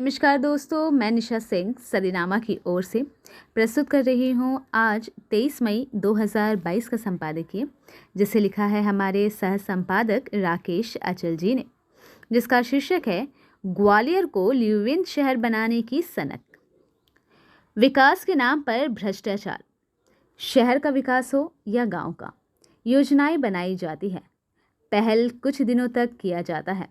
नमस्कार दोस्तों, मैं निशा सिंह सदीनामा की ओर से प्रस्तुत कर रही हूँ आज 23 मई 2022 का संपादकीय, जिसे लिखा है हमारे सह संपादक राकेश अचल जी ने, जिसका शीर्षक है ग्वालियर को लिव-इन शहर बनाने की सनक। विकास के नाम पर भ्रष्टाचार। शहर का विकास हो या गांव का, योजनाएं बनाई जाती है, पहल कुछ दिनों तक किया जाता है,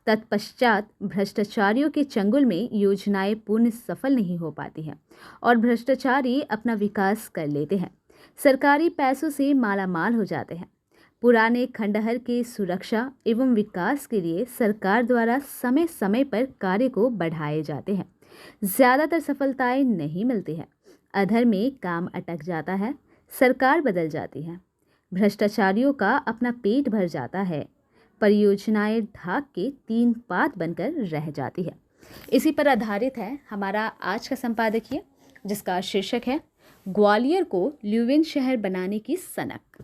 तत्पश्चात भ्रष्टाचारियों के चंगुल में योजनाएं पूर्ण सफल नहीं हो पाती हैं और भ्रष्टाचारी अपना विकास कर लेते हैं, सरकारी पैसों से मालामाल हो जाते हैं। पुराने खंडहर के सुरक्षा एवं विकास के लिए सरकार द्वारा समय समय पर कार्य को बढ़ाए जाते हैं, ज़्यादातर सफलताएं नहीं मिलती हैं, अधर में काम अटक जाता है, सरकार बदल जाती है, भ्रष्टाचारियों का अपना पेट भर जाता है, परियोजनाएं ढाक के तीन पात बनकर रह जाती है। इसी पर आधारित है हमारा आज का संपादकीय, जिसका शीर्षक है ग्वालियर को लिव-इन शहर बनाने की सनक।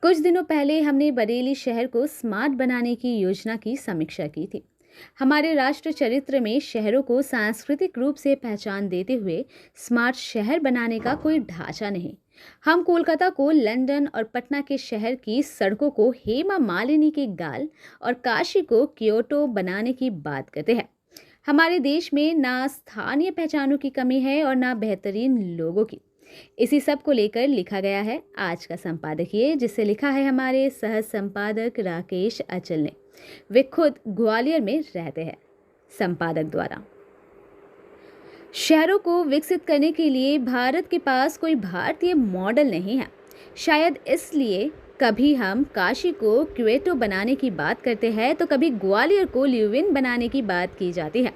कुछ दिनों पहले हमने बरेली शहर को स्मार्ट बनाने की योजना की समीक्षा की थी। हमारे राष्ट्र चरित्र में शहरों को सांस्कृतिक रूप से पहचान देते हुए स्मार्ट शहर बनाने का कोई ढांचा नहीं। हम कोलकाता को लंदन और पटना के शहर की सड़कों को हेमा मालिनी के गाल और काशी को क्योटो बनाने की बात करते हैं। हमारे देश में ना स्थानीय पहचानों की कमी है और ना बेहतरीन लोगों की। इसी सब को लेकर लिखा गया है आज का संपादकीय, जिसे लिखा है हमारे सह संपादक राकेश अचल ने। वे खुद ग्वालियर में रहते हैं। संपादक द्वारा शहरों को विकसित करने के लिए भारत के पास कोई भारतीय मॉडल नहीं है। शायद इसलिए कभी हम काशी को क्वेटो बनाने की बात करते हैं तो कभी ग्वालियर को लिव-इन बनाने की बात की जाती है।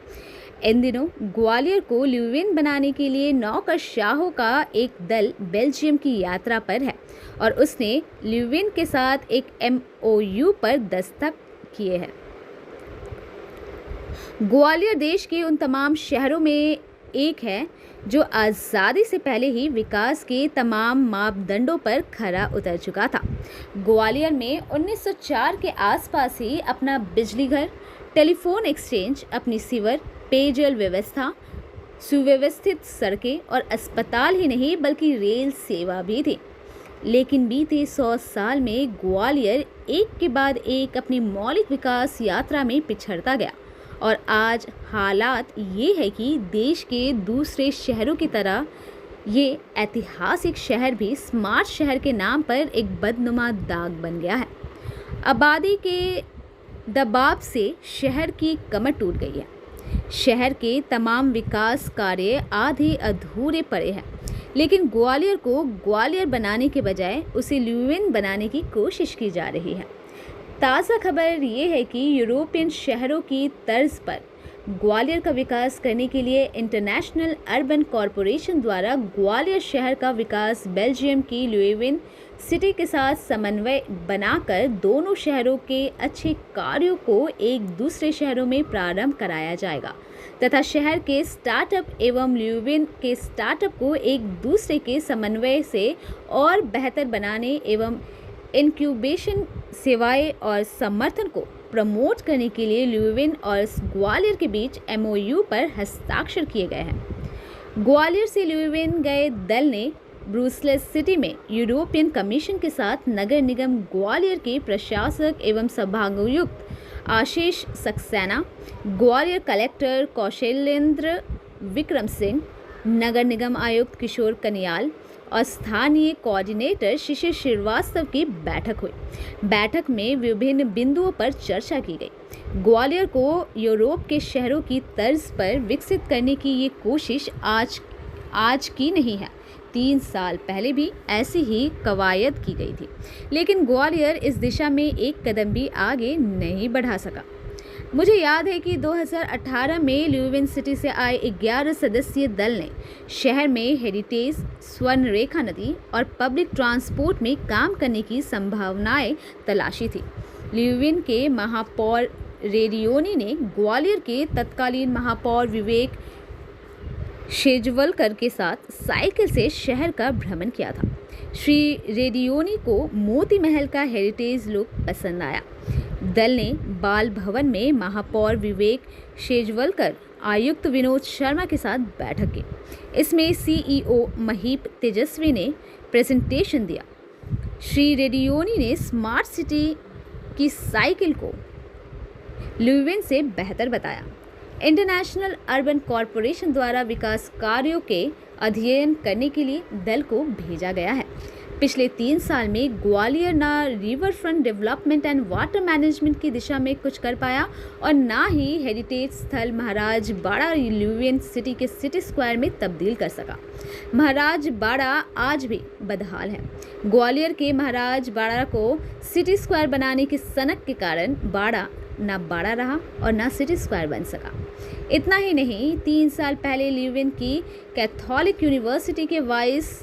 इन दिनों ग्वालियर को लिव-इन बनाने के लिए नौकरशाहों का एक दल बेल्जियम की यात्रा पर है और उसने लिव-इन के साथ एक MOU पर दस्तखत किए हैं। ग्वालियर देश के उन तमाम शहरों में एक है जो आज़ादी से पहले ही विकास के तमाम मापदंडों पर खरा उतर चुका था। ग्वालियर में 1904 के आसपास ही अपना बिजली घर, टेलीफोन एक्सचेंज, अपनी सीवर, पेयजल व्यवस्था, सुव्यवस्थित सड़कें और अस्पताल ही नहीं बल्कि रेल सेवा भी थी। लेकिन बीते 100 साल में ग्वालियर एक के बाद एक अपनी मौलिक विकास यात्रा में पिछड़ता गया और आज हालात ये है कि देश के दूसरे शहरों की तरह ये ऐतिहासिक शहर भी स्मार्ट शहर के नाम पर एक बदनुमा दाग बन गया है। आबादी के दबाव से शहर की कमर टूट गई है। शहर के तमाम विकास कार्य आधे अधूरे पड़े हैं, लेकिन ग्वालियर को ग्वालियर बनाने के बजाय उसे लिव-इन बनाने की कोशिश की जा रही है। ताज़ा खबर ये है कि यूरोपियन शहरों की तर्ज पर ग्वालियर का विकास करने के लिए इंटरनेशनल अर्बन कॉरपोरेशन द्वारा ग्वालियर शहर का विकास बेल्जियम की लिव-इन सिटी के साथ समन्वय बनाकर दोनों शहरों के अच्छे कार्यों को एक दूसरे शहरों में प्रारंभ कराया जाएगा तथा शहर के स्टार्टअप एवं लिव-इन के स्टार्टअप को एक दूसरे के समन्वय से और बेहतर बनाने एवं इंक्यूबेशन सेवाएं और समर्थन को प्रमोट करने के लिए लिव-इन और ग्वालियर के बीच MOU पर हस्ताक्षर किए गए हैं। ग्वालियर से लिव-इन गए दल ने ब्रुसेल्स सिटी में यूरोपियन कमीशन के साथ नगर निगम ग्वालियर के प्रशासक एवं सभागायुक्त आशीष सक्सेना, ग्वालियर कलेक्टर कौशलेंद्र विक्रम सिंह, नगर निगम आयुक्त किशोर कनियाल और स्थानीय कोऑर्डिनेटर शिशिर श्रीवास्तव की बैठक हुई। बैठक में विभिन्न बिंदुओं पर चर्चा की गई। ग्वालियर को यूरोप के शहरों की तर्ज पर विकसित करने की ये कोशिश आज की नहीं है। 3 साल पहले भी ऐसी ही कवायद की गई थी, लेकिन ग्वालियर इस दिशा में एक कदम भी आगे नहीं बढ़ा सका। मुझे याद है कि 2018 में लिव-इन सिटी से आए 11 सदस्यीय दल ने शहर में हेरिटेज, स्वर्ण रेखा नदी और पब्लिक ट्रांसपोर्ट में काम करने की संभावनाएं तलाशी थी। लिव-इन के महापौर रेडियोनी ने ग्वालियर के तत्कालीन महापौर विवेक शेजवलकर के साथ साइकिल से शहर का भ्रमण किया था। श्री रेडियोनी को मोती महल का हेरिटेज लुक पसंद आया। दल ने बाल भवन में महापौर विवेक शेजवलकर, आयुक्त विनोद शर्मा के साथ बैठक की। इसमें सीईओ महीप तेजस्वी ने प्रेजेंटेशन दिया। श्री रेड्डियोनी ने स्मार्ट सिटी की साइकिल को ल्यूवेन से बेहतर बताया। इंटरनेशनल अर्बन कॉरपोरेशन द्वारा विकास कार्यों के अध्ययन करने के लिए दल को भेजा गया है। पिछले 3 साल में ग्वालियर ना river front development and water management की दिशा में कुछ कर पाया और ना ही हेरिटेज स्थल महाराज बाड़ा ल्यूवेन सिटी के सिटी स्क्वायर में तब्दील कर सका। महाराज बाड़ा आज भी बदहाल है। ग्वालियर के महाराज बाड़ा को सिटी स्क्वायर बनाने की सनक के कारण बाड़ा ना बाड़ा रहा और ना सिटी स्क्वायर बन सका। इतना ही नहीं, 3 साल पहले ल्यूवेन की कैथोलिक यूनिवर्सिटी के वाइस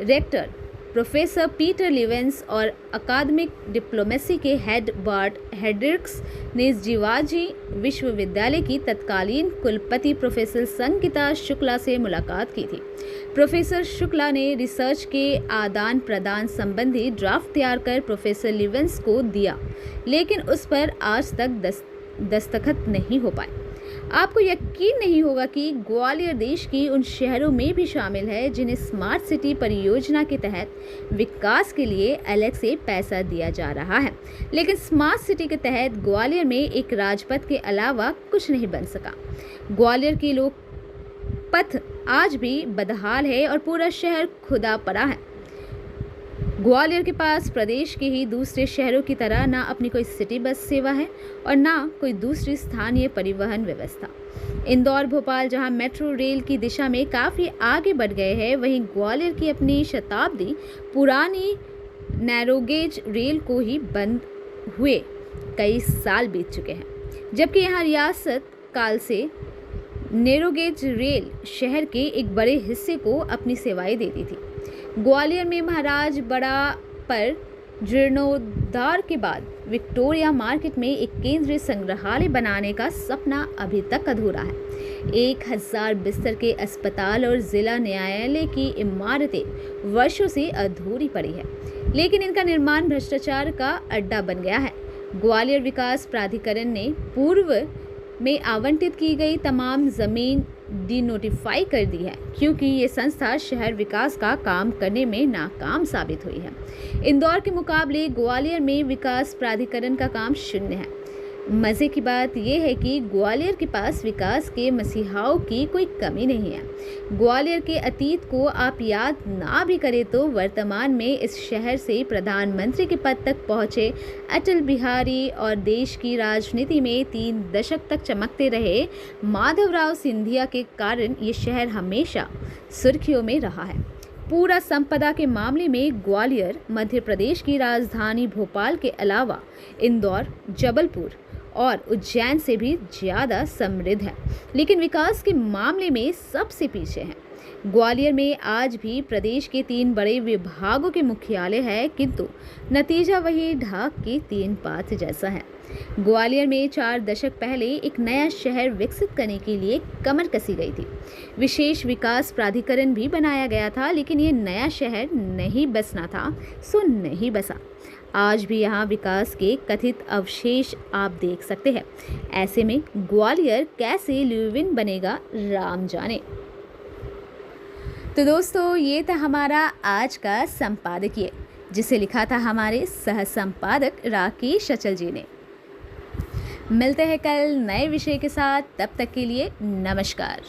रेक्टर प्रोफेसर पीटर ल्यूवेंस और अकादमिक डिप्लोमेसी के हेड बार्ट हेड्रिक्स ने जीवाजी विश्वविद्यालय की तत्कालीन कुलपति प्रोफेसर संगीता शुक्ला से मुलाकात की थी। प्रोफेसर शुक्ला ने रिसर्च के आदान प्रदान संबंधी ड्राफ्ट तैयार कर प्रोफेसर ल्यूवेंस को दिया, लेकिन उस पर आज तक दस्तखत नहीं हो पाए। आपको यकीन नहीं होगा कि ग्वालियर देश की उन शहरों में भी शामिल है जिन्हें स्मार्ट सिटी परियोजना के तहत विकास के लिए अलग से पैसा दिया जा रहा है, लेकिन स्मार्ट सिटी के तहत ग्वालियर में एक राजपथ के अलावा कुछ नहीं बन सका। ग्वालियर की लोक पथ आज भी बदहाल है और पूरा शहर खुदा पड़ा है। ग्वालियर के पास प्रदेश के ही दूसरे शहरों की तरह ना अपनी कोई सिटी बस सेवा है और ना कोई दूसरी स्थानीय परिवहन व्यवस्था। इंदौर भोपाल जहां मेट्रो रेल की दिशा में काफ़ी आगे बढ़ गए हैं, वहीं ग्वालियर की अपनी शताब्दी पुरानी नैरोगेज रेल को ही बंद हुए कई साल बीत चुके हैं, जबकि यहाँ रियासत काल से नैरोगेज रेल शहर के एक बड़े हिस्से को अपनी सेवाएं देती थी। ग्वालियर में महाराज बड़ा पर जीर्णोद्धार के बाद विक्टोरिया मार्केट में एक केंद्रीय संग्रहालय बनाने का सपना अभी तक अधूरा है। 1000 बिस्तर के अस्पताल और जिला न्यायालय की इमारतें वर्षों से अधूरी पड़ी है, लेकिन इनका निर्माण भ्रष्टाचार का अड्डा बन गया है। ग्वालियर विकास प्राधिकरण ने पूर्व में आवंटित की गई तमाम जमीन डिनोटिफाई कर दी है, क्योंकि ये संस्था शहर विकास का काम करने में नाकाम साबित हुई है। इंदौर के मुकाबले ग्वालियर में विकास प्राधिकरण का काम शून्य है। मज़े की बात यह है कि ग्वालियर के पास विकास के मसीहाओं की कोई कमी नहीं है। ग्वालियर के अतीत को आप याद ना भी करें तो वर्तमान में इस शहर से प्रधानमंत्री के पद तक पहुंचे अटल बिहारी और देश की राजनीति में 3 दशक तक चमकते रहे माधवराव सिंधिया के कारण ये शहर हमेशा सुर्खियों में रहा है। पूरा संपदा के मामले में ग्वालियर मध्य प्रदेश की राजधानी भोपाल के अलावा इंदौर, जबलपुर और उज्जैन से भी ज़्यादा समृद्ध है, लेकिन विकास के मामले में सबसे पीछे है। ग्वालियर में आज भी प्रदेश के 3 बड़े विभागों के मुख्यालय है, किंतु नतीजा वही ढाक के 3 पात जैसा है। ग्वालियर में 4 दशक पहले एक नया शहर विकसित करने के लिए कमर कसी गई थी। विशेष विकास प्राधिकरण भी बनाया गया था, लेकिन ये नया शहर नहीं बसना था सो नहीं बसा। आज भी यहाँ विकास के कथित अवशेष आप देख सकते हैं। ऐसे में ग्वालियर कैसे ल्यूवेन बनेगा राम जाने। तो दोस्तों, ये था हमारा आज का संपादकीय, जिसे लिखा था हमारे सह संपादक राकेश अचल जी ने। मिलते हैं कल नए विषय के साथ, तब तक के लिए नमस्कार।